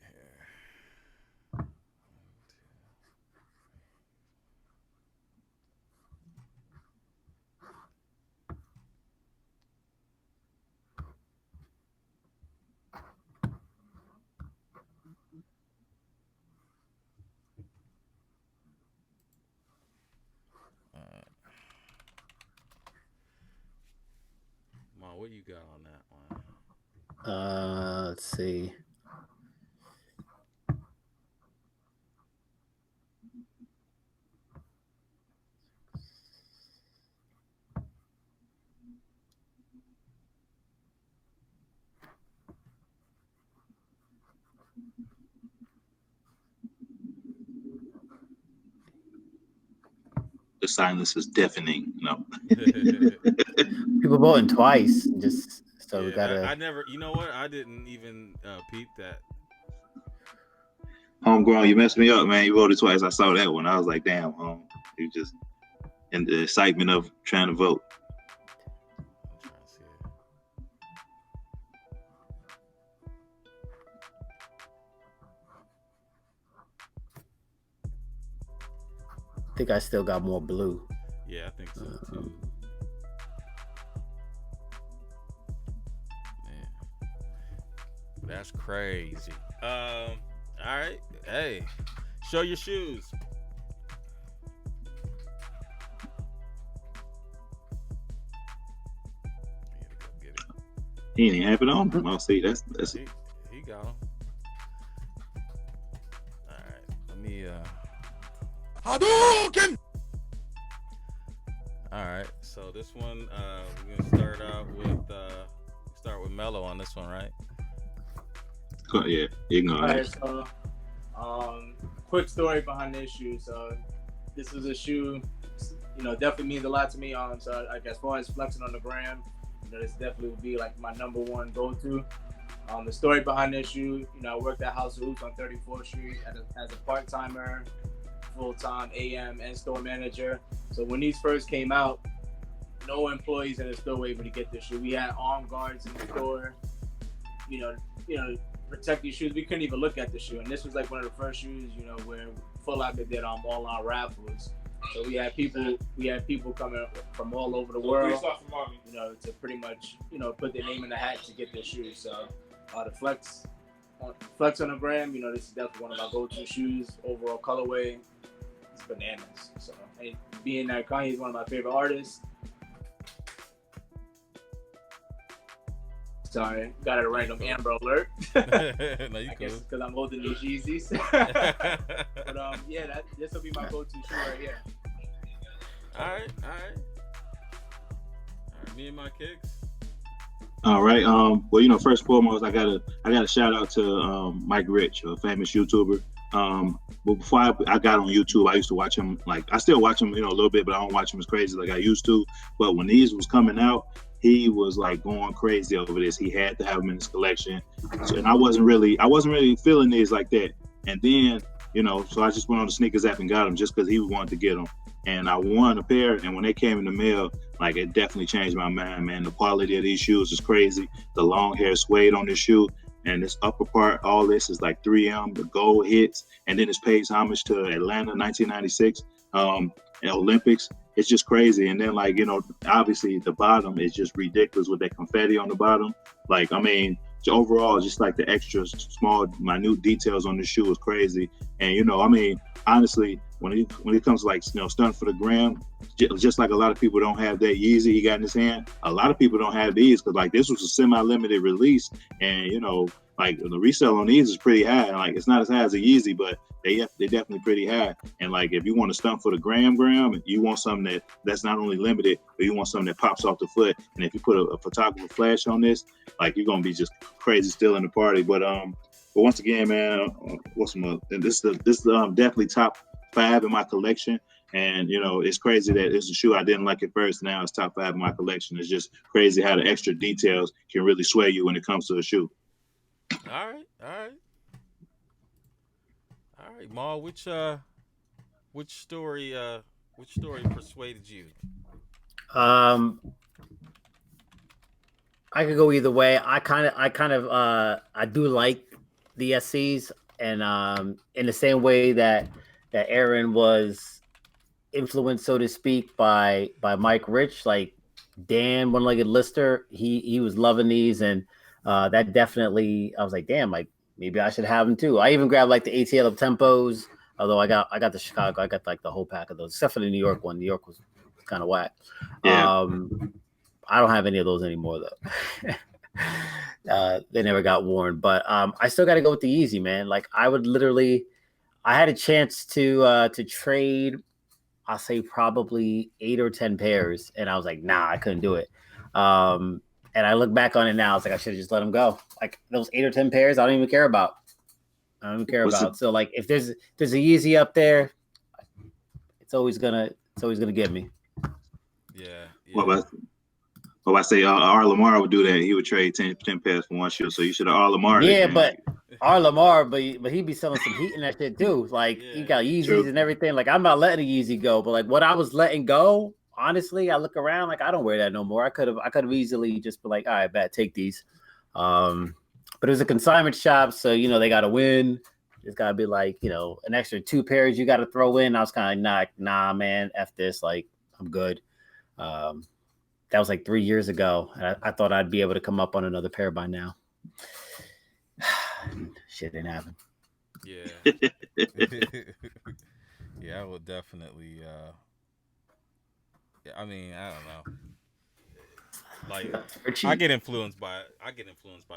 A: Mom, what you got on that one?
B: Let's see.
C: The silence is deafening. No.
B: People voting twice, just so we
A: Yeah,
B: gotta.
A: I never. You know what? I didn't even peep that.
C: Homegrown, you messed me up, man. You voted twice. I saw that one. I was like, damn, you just in the excitement of trying to vote.
A: I'm trying to see it.
B: I think I still got more blue.
A: Yeah, I think so too. Man, that's crazy. All right. Hey, show your shoes. Get it.
C: He ain't even have it on. I'll see. That's
A: He got 'em. All right. Let me.
E: Hadouken!
A: All right. So this one, we're gonna start with Melo on this one, right?
C: yeah. You can go.
D: All right, so quick story behind this shoe. So this was a shoe, definitely means a lot to me. So like as far as flexing on the gram, this definitely would be like my number one go-to. The story behind this shoe, I worked at House of Hoops on 34th Street as a part-timer, full-time AM and store manager. So when these first came out, no employees in the store were able to get this shoe. We had armed guards in the store, protect these shoes. We couldn't even look at the shoe. And this was like one of the first shoes, where Full Locker did all-out raffles. So we had people coming from all over the world, to pretty much, put their name in the hat to get their shoes. So the flex on the gram, this is definitely one of my go-to shoes. Overall colorway, it's bananas. So being that Kanye is one of my favorite artists. Sorry, got a random Amber Alert.
A: No, you
D: I
A: cool.
D: guess because I'm holding these Yeezys. But this will be my go-to shoe right here.
A: All right. MeNMyKickz.
C: All right. Well, first and foremost, I gotta shout out to Mike Rich, a famous YouTuber. But before I got on YouTube, I used to watch him. Like I still watch him, a little bit, but I don't watch him as crazy like I used to. But when these was coming out, he was like going crazy over this. He had to have them in his collection, and I wasn't really feeling these like that. And then, so I just went on the sneakers app and got them just because he wanted to get them. And I won a pair, and when they came in the mail, like it definitely changed my mind, man. The quality of these shoes is crazy. The long hair suede on this shoe, and this upper part, all this is like 3M. The gold hits, and then it pays homage to Atlanta 1996 and Olympics. It's just crazy. And then obviously the bottom is just ridiculous with that confetti on the bottom. Like, I mean, overall, just like the extra small, minute details on the shoe is crazy. And you know, I mean, honestly, when it comes to like, you know, stunting for the gram, just like a lot of people don't have that Yeezy he got in his hand, a lot of people don't have these because like this was a semi-limited release, and you know, like the resale on these is pretty high. Like it's not as high as a Yeezy, but they're definitely pretty high. And like if you want to stunt for the gram, you want something that's not only limited, but you want something that pops off the foot. And if you put a photographer flash on this, like you're gonna be just crazy still in the party. But once again, man, this is definitely top 5 in my collection. And you know, it's crazy that it's a shoe I didn't like at first. Now it's top 5 in my collection. It's just crazy how the extra details can really sway you when it comes to a shoe.
A: All right, Maul. Which story persuaded you?
B: I could go either way. I do like the SCs, and in the same way that Aaron was influenced, so to speak, by Mike Rich, like Dan One-Legged Lister, he was loving these, and that definitely, I was like, damn, like maybe I should have them too. I even grabbed like the ATL of Tempos, although I got the Chicago, I got like the whole pack of those, except for the New York one. New York was kind of whack.
C: Yeah.
B: I don't have any of those anymore though. They never got worn, but I still got to go with the Yeezy, man. Like I had a chance to trade, I'll say probably 8 or 10 pairs, and I was like, nah, I couldn't do it. And I look back on it now, I was like, I should have just let them go. Like those 8 or 10 pairs, I don't even care about. So like, if there's a Yeezy up there, it's always gonna get me.
A: Yeah.
C: Well, I say R. Lamar would do that. He would trade 10 pairs for one shoe. So you should have R. Lamar.
B: Yeah, but R. Lamar, but he'd be selling some heat in that shit too. Like he got Yeezys and everything. Like I'm not letting a Yeezy go, but like what I was letting go, honestly, I look around like I don't wear that no more. I could have easily just been like, all right, bet, take these. But it was a consignment shop, so you know they got to win. It's got to be like, you know, an extra 2 pairs you got to throw in. I was kind of like, nah, man, F this. Like I'm good. That was like 3 years ago. And I thought I'd be able to come up on another pair by now. Shit didn't happen.
A: Yeah. Yeah, I would definitely. I mean, I don't know. Like, I get influenced by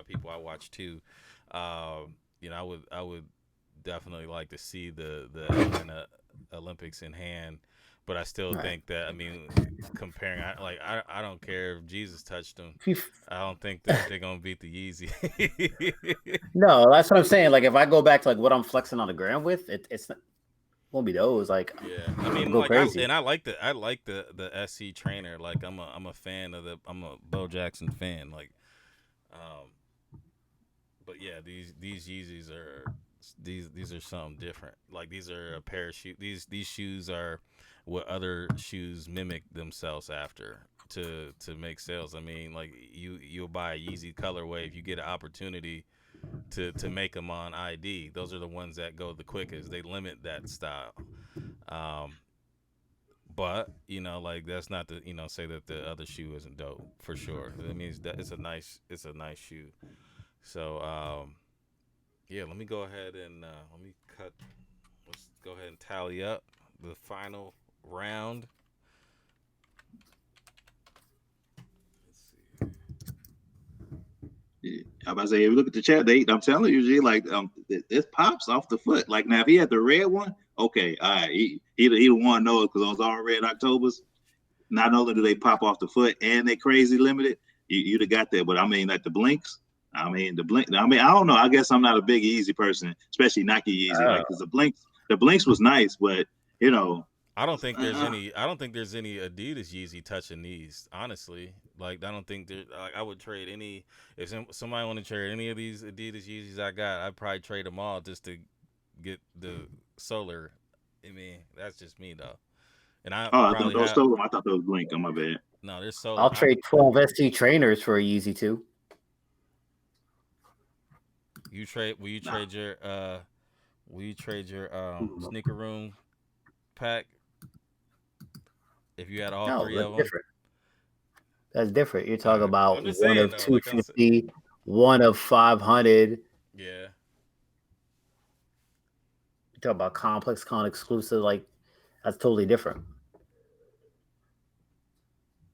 A: people I watch too. You know, I would definitely like to see the Olympics in hand. But I still think that, I mean, comparing, I don't care if Jesus touched them. I don't think that they're going to beat the Yeezy.
B: No, that's what I'm saying. Like, if I go back to, like, what I'm flexing on the ground with, it's not, won't be those. Like,
A: yeah. I mean,
B: go
A: like,
B: crazy.
A: I like the SC trainer. Like, I'm a fan of I'm a Bo Jackson fan. Like, but yeah, these Yeezys are, these are something different. Like, these are a pair of shoes. These shoes are what other shoes mimic themselves after to make sales. I mean, like you'll buy a Yeezy colorway if you get an opportunity to make them on ID. Those are the ones that go the quickest. They limit that style. But you know, like that's not the, you know, say that the other shoe isn't dope for sure. That means that it's a nice shoe. So yeah, let me go ahead and let's go ahead and tally up the final round. Let's
C: see. I'm about to say, if you look at the chat, I'm telling you, G, like it pops off the foot. Like now, if he had the red one, okay, all right, he'd want to know it because those all red Octobers. Not only do they pop off the foot and they crazy limited, you'd have got that. But I mean, like the blinks. I mean, I don't know. I guess I'm not a big Yeezy person, especially Nike Yeezy. Like, because the blinks was nice, but you know.
A: I don't think there's any Adidas Yeezy touching these. Honestly, like I don't think I would trade any. If somebody want to trade any of these Adidas Yeezys I got, I'd probably trade them all just to get the Solar. I mean, that's just me though. And I
C: thought those Solar. I thought those Blink. On my bad.
A: No, they're Solar.
B: I'll trade 12 SC trainers for a Yeezy too.
A: Will you trade your sneaker room pack? If you had all three of them,
B: different. That's different. You're talking about one of 250, one of 500.
A: Yeah.
B: You talk about complex con exclusive, like that's totally different.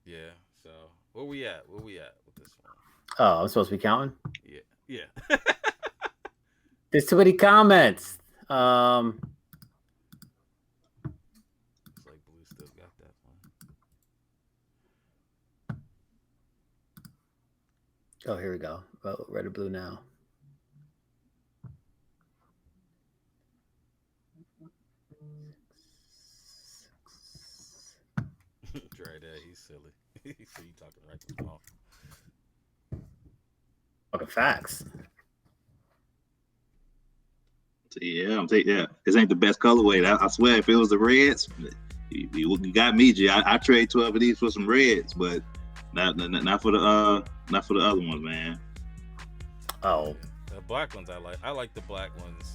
A: Yeah. So where we at? Where we at with this one?
B: Oh, I'm supposed to be counting.
A: Yeah. Yeah.
B: There's too many comments.
A: It's like Blue still got that one.
B: Oh, here we go. Oh, red or blue now.
A: Try that. He's silly. So you talking right to his mouth.
B: Okay, facts.
C: Yeah, I'm taking that. This ain't the best colorway. I swear, if it was the reds, you got me, G. I trade 12 of these for some reds, but not for the other ones, man.
B: Oh,
A: The black ones I like. I like the black ones.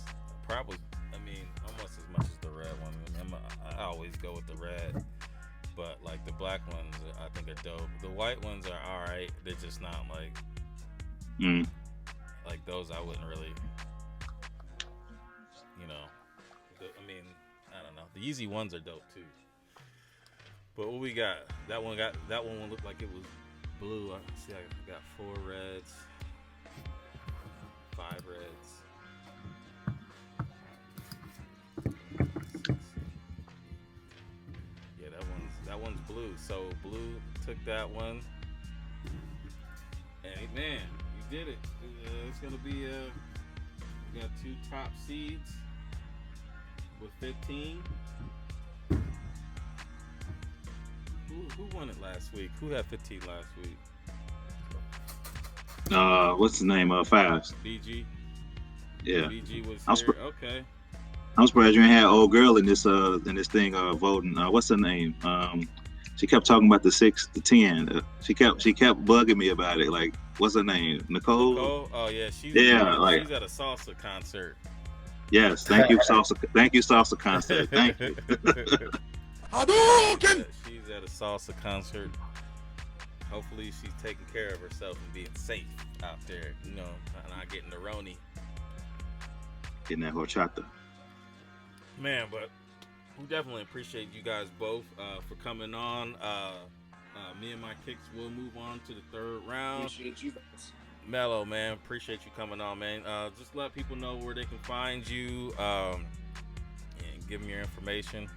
A: Probably. I mean, almost as much as the red one. I always go with the red, but like the black ones, I think are dope. The white ones are all right. They're just not like like those. I wouldn't really. I mean, I don't know. The Yeezy ones are dope too. But what we got? That one looked like it was blue. I see. I got 4 reds, 5 reds. Yeah, that one's blue. So blue took that one. And man, you did it. It's gonna be we got 2 top seeds with 15. Who won it last week? Who had 15 last week?
C: What's his name? Fives.
A: BG.
C: Yeah.
A: BG was
C: here.
A: Okay.
C: I'm surprised you ain't had old girl in this thing voting. What's her name? She kept talking about the 6 to 10. She kept bugging me about it. Like, what's her name? Nicole?
A: Nicole? Oh yeah, she's
C: like
A: she's at a salsa concert.
C: Yes, thank you, salsa. Thank you, salsa concert. Thank you.
E: Hadouken!
A: She's at a salsa concert. Hopefully, she's taking care of herself and being safe out there. You know, not getting the Roni.
C: Getting that horchata.
A: Man, but we definitely appreciate you guys both for coming on. MeNMyKickz will move on to the 3rd round.
D: Appreciate you guys.
A: Melo, man, appreciate you coming on, man. Just let people know where they can find you and give them your information.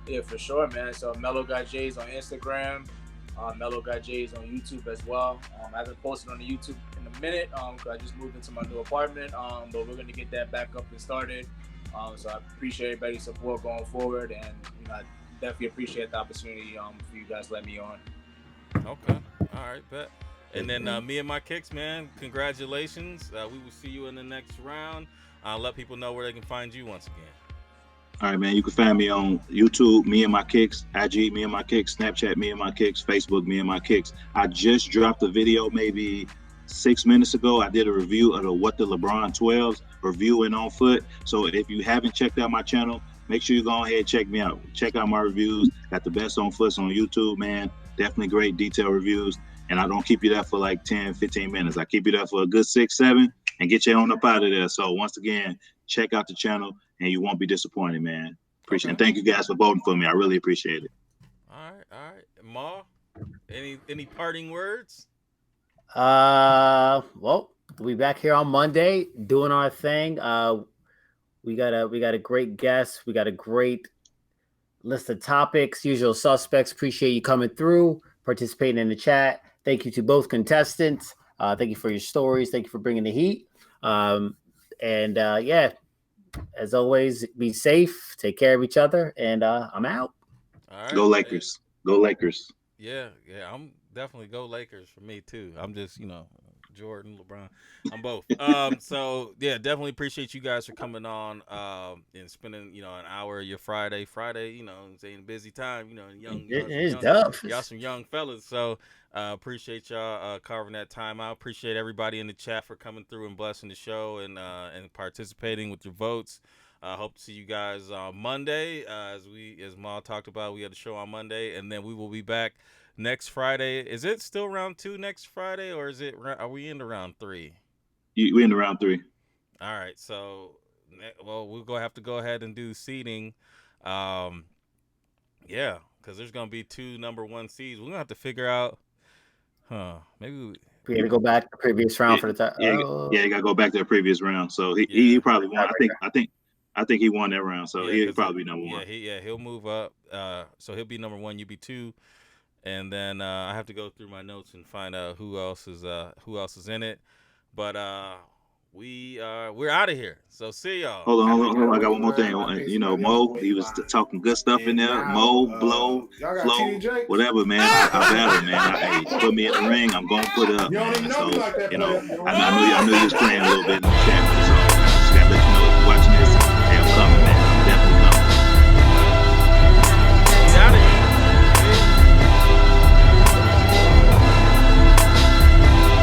D: Yeah, for sure, man. So Melogotjays on Instagram, Melogotjays on YouTube as well. I haven't posted on the YouTube in a minute because I just moved into my new apartment, but we're going to get that back up and started. So I appreciate everybody's support going forward, and I definitely appreciate the opportunity for you guys to let me on.
A: Okay, all right, bet. And then MeNMyKickz, man, congratulations. We will see you in the next round. Let people know where they can find you once again.
C: All right, man. You can find me on YouTube, MeNMyKickz, IG, MeNMyKickz, Snapchat, MeNMyKickz, Facebook, MeNMyKickz. I just dropped a video maybe 6 minutes ago. I did a review of what the LeBron 12s reviewing on foot. So if you haven't checked out my channel, make sure you go ahead and check me out. Check out my reviews. Got the best on foots on YouTube, man. Definitely great detailed reviews. And I don't keep you there for like 10, 15 minutes. I keep you there for a good 6, 7 and get you on up out of there. So once again, check out the channel and you won't be disappointed, man. Appreciate it. And thank you guys for voting for me. I really appreciate it.
A: All right. Ma, any parting words?
B: well, we'll be back here on Monday doing our thing. We got a great guest. We got a great list of topics. Usual suspects. Appreciate you coming through, participating in the chat. Thank you to both contestants. Thank you for your stories. Thank you for bringing the heat. Yeah, as always, be safe. Take care of each other. And I'm out.
A: All right.
C: Go Lakers. Go Lakers.
A: Yeah. I'm definitely go Lakers for me too. I'm just, Jordan, LeBron. I'm both. So yeah, definitely appreciate you guys for coming on and spending, an hour of your Friday. It's a busy time, y'all some young fellas. So appreciate y'all carving that time out. Appreciate everybody in the chat for coming through and blessing the show and participating with your votes. Hope to see you guys on Monday. As Ma talked about, we had a show on Monday, and then we will be back next Friday. Is it still round 2 next Friday, or are we into round 3?
C: We in the round 3.
A: All right, so we'll have to go ahead and do seeding. Yeah, because there's gonna be 2 number 1 seeds. We're gonna have to figure out, maybe
B: we had to go back to the previous round for the time.
C: Yeah, you gotta go back to the previous round. So he probably won. I think he won that round. So he'll probably be number 1.
A: He'll move up. So he'll be number 1. You be 2, and then I have to go through my notes and find out who else is in it. But we're out of here. So see y'all.
C: Hold on. I got one more thing. You know, Mo, he was talking good stuff in there. Mo, Blow, Flow, whatever, man. I battle, man. Put me in the ring. I'm gonna put it up, man. So, you know, I knew you was playing a little bit in the chat.